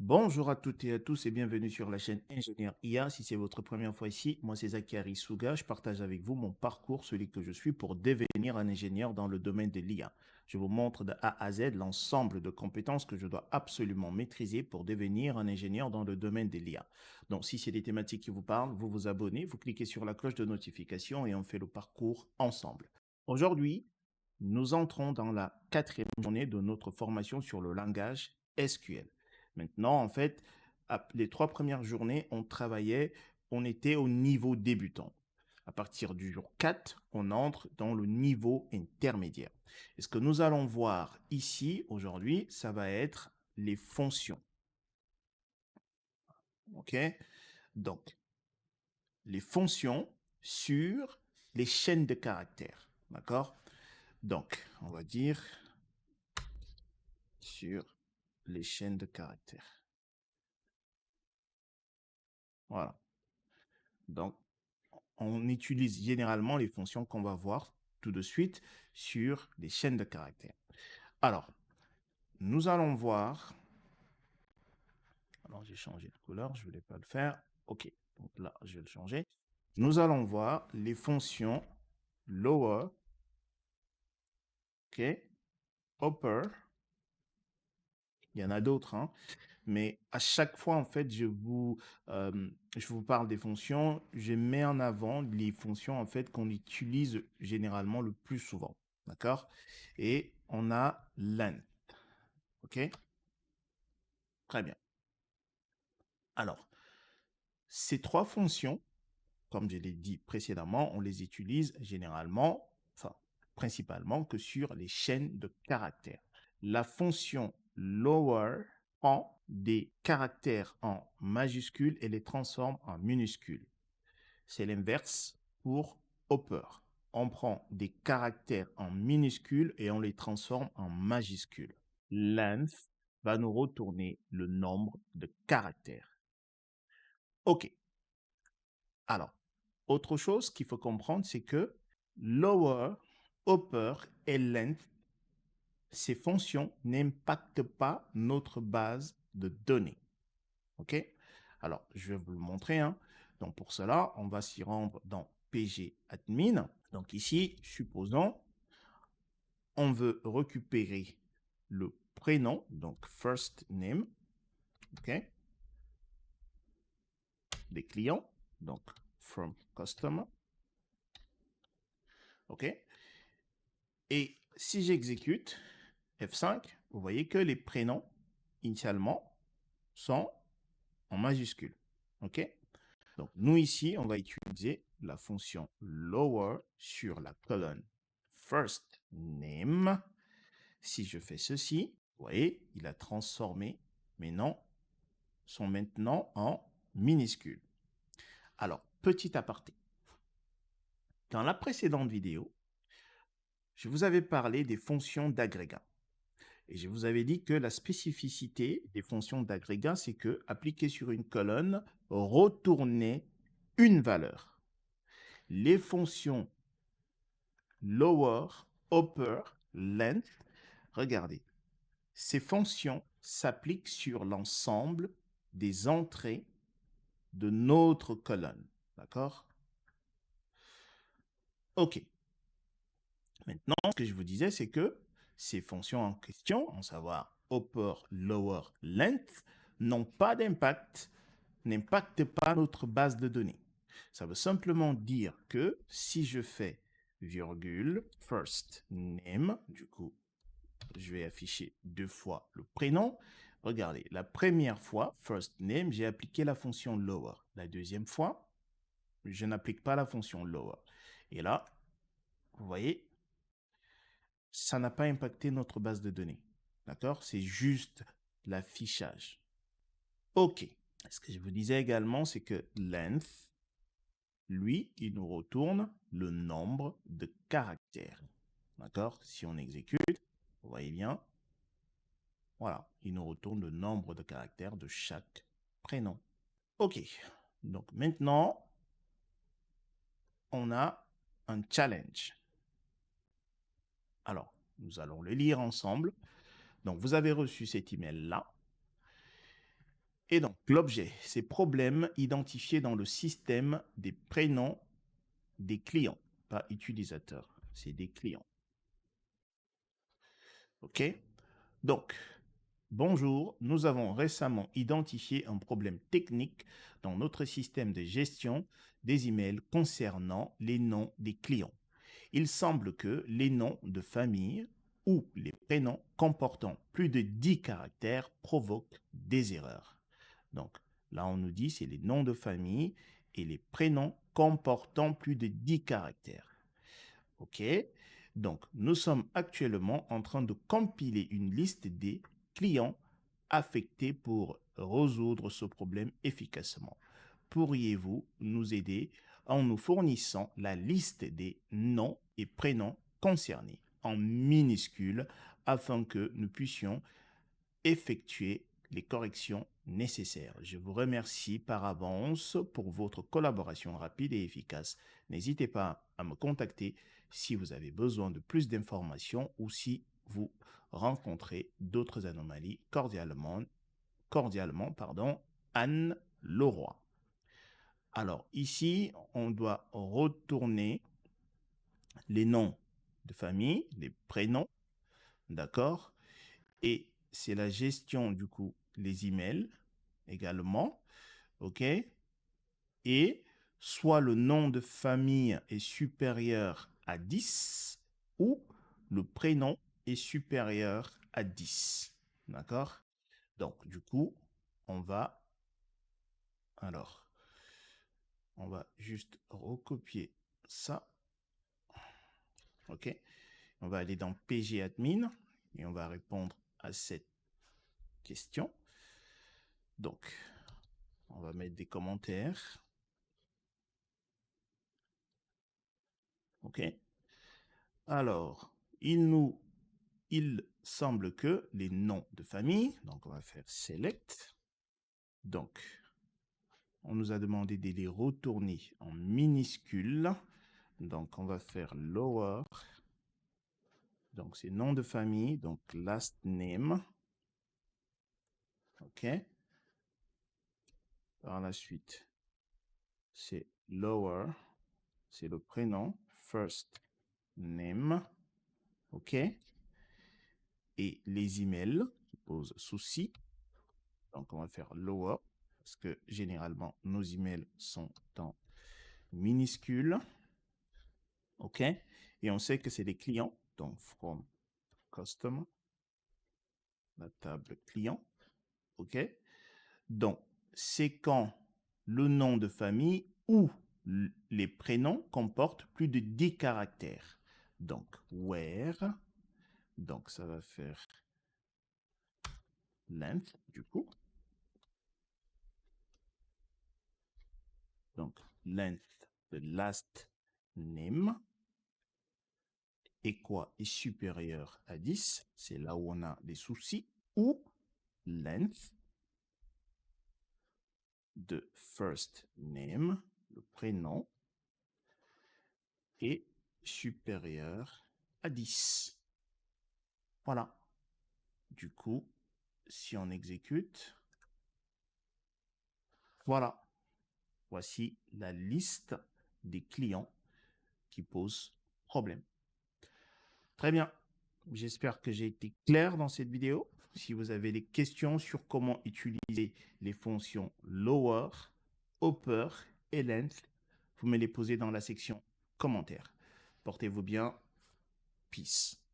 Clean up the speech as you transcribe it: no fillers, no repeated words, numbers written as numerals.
Bonjour à toutes et à tous et bienvenue sur la chaîne Ingénieur IA. Si c'est votre première fois ici, moi c'est Zachary Souga. Je partage avec vous mon parcours, celui que je suis pour devenir un ingénieur dans le domaine de l'IA. Je vous montre de A à Z l'ensemble de compétences que je dois absolument maîtriser pour devenir un ingénieur dans le domaine de l'IA. Donc si c'est des thématiques qui vous parlent, vous vous abonnez, vous cliquez sur la cloche de notification et on fait le parcours ensemble. Aujourd'hui, nous entrons dans la 4e journée de notre formation sur le langage SQL. Maintenant, en fait, les 3 premières journées, on était au niveau débutant. À partir du jour 4, on entre dans le niveau intermédiaire. Et ce que nous allons voir ici, aujourd'hui, ça va être les fonctions. OK? Donc, les fonctions sur les chaînes de caractères. D'accord? Donc, on va dire sur les chaînes de caractères. Voilà. Donc, on utilise généralement les fonctions qu'on va voir tout de suite sur les chaînes de caractères. Alors, nous allons voir. Alors, j'ai changé de couleur, je ne voulais pas le faire. OK, donc là, je vais le changer. Nous allons voir les fonctions lower, OK, upper. Il y en a d'autres, hein. Mais à chaque fois, en fait, je vous parle des fonctions, je mets en avant les fonctions, en fait, qu'on utilise généralement le plus souvent. D'accord? Et on a length. OK? Très bien. Alors, ces 3 fonctions, comme je l'ai dit précédemment, on les utilise généralement, enfin, principalement que sur les chaînes de caractères. La fonction lower prend des caractères en majuscules et les transforme en minuscules. C'est l'inverse pour upper. On prend des caractères en minuscules et on les transforme en majuscules. Length va nous retourner le nombre de caractères. OK. Alors, autre chose qu'il faut comprendre, c'est que lower, upper et length, ces fonctions n'impactent pas notre base de données. OK? Alors, je vais vous le montrer, hein. Donc, pour cela, on va s'y rendre dans pgadmin. Donc, ici, supposons, on veut récupérer le prénom, donc first name, OK, des clients, donc from customer, OK. Et si j'exécute F5, vous voyez que les prénoms, initialement, sont en majuscule. OK? Donc, nous, ici, on va utiliser la fonction lower sur la colonne first name. Si je fais ceci, vous voyez, il a transformé mes noms sont maintenant en minuscules. Alors, petit aparté. Dans la précédente vidéo, je vous avais parlé des fonctions d'agrégat. Et je vous avais dit que la spécificité des fonctions d'agrégat, c'est que, appliquées sur une colonne, retourner une valeur. Les fonctions lower, upper, length, regardez, ces fonctions s'appliquent sur l'ensemble des entrées de notre colonne. D'accord? OK. Maintenant, ce que je vous disais, c'est que ces fonctions en question, à savoir upper, lower, length, n'ont pas d'impact, n'impactent pas notre base de données. Ça veut simplement dire que si je fais virgule, first name, du coup, je vais afficher 2 fois le prénom. Regardez, la première fois, first name, j'ai appliqué la fonction lower. La deuxième fois, je n'applique pas la fonction lower. Et là, vous voyez, ça n'a pas impacté notre base de données. D'accord? C'est juste l'affichage. OK. Ce que je vous disais également, c'est que length, lui, il nous retourne le nombre de caractères. D'accord? Si on exécute, vous voyez bien, voilà, il nous retourne le nombre de caractères de chaque prénom. OK. Donc maintenant, on a un challenge. Alors, nous allons le lire ensemble. Donc, vous avez reçu cet email-là. Et donc, l'objet, c'est problème identifié dans le système des prénoms des clients, pas utilisateurs, c'est des clients. OK? Donc, bonjour, nous avons récemment identifié un problème technique dans notre système de gestion des emails concernant les noms des clients. Il semble que les noms de famille ou les prénoms comportant plus de 10 caractères provoquent des erreurs. Donc là, on nous dit c'est les noms de famille et les prénoms comportant plus de 10 caractères. OK? Donc, nous sommes actuellement en train de compiler une liste des clients affectés pour résoudre ce problème efficacement. Pourriez-vous nous aider en nous fournissant la liste des noms et prénoms concernés en minuscules afin que nous puissions effectuer les corrections nécessaires. Je vous remercie par avance pour votre collaboration rapide et efficace. N'hésitez pas à me contacter si vous avez besoin de plus d'informations ou si vous rencontrez d'autres anomalies. Cordialement, Anne Leroy. Alors ici, on doit retourner les noms de famille, les prénoms, d'accord? Et c'est la gestion, du coup, les emails également, OK? Et soit le nom de famille est supérieur à 10 ou le prénom est supérieur à 10, d'accord? Donc, du coup, on va juste recopier ça, OK? On va aller dans PG Admin et on va répondre à cette question. Donc, on va mettre des commentaires. OK. Alors, il semble que les noms de famille, donc on va faire select. Donc, on nous a demandé de les retourner en minuscules. Donc, on va faire lower. Donc, c'est nom de famille, donc last name. OK. Par la suite, c'est lower, c'est le prénom, first name. OK. Et les emails qui posent souci. Donc, on va faire lower parce que généralement, nos emails sont en minuscules. OK. Et on sait que c'est des clients. Donc, from customer, la table client. OK. Donc, c'est quand le nom de famille ou les prénoms comportent plus de 10 caractères. Donc, where. Donc, ça va faire length, du coup. Donc, length de last name. Et quoi est supérieur à 10, c'est là où on a des soucis, ou length de first name, le prénom, est supérieur à 10. Voilà. Du coup, si on exécute, voilà. Voici la liste des clients qui posent problème. Très bien. J'espère que j'ai été clair dans cette vidéo. Si vous avez des questions sur comment utiliser les fonctions lower, upper et length, vous me les posez dans la section commentaires. Portez-vous bien. Peace.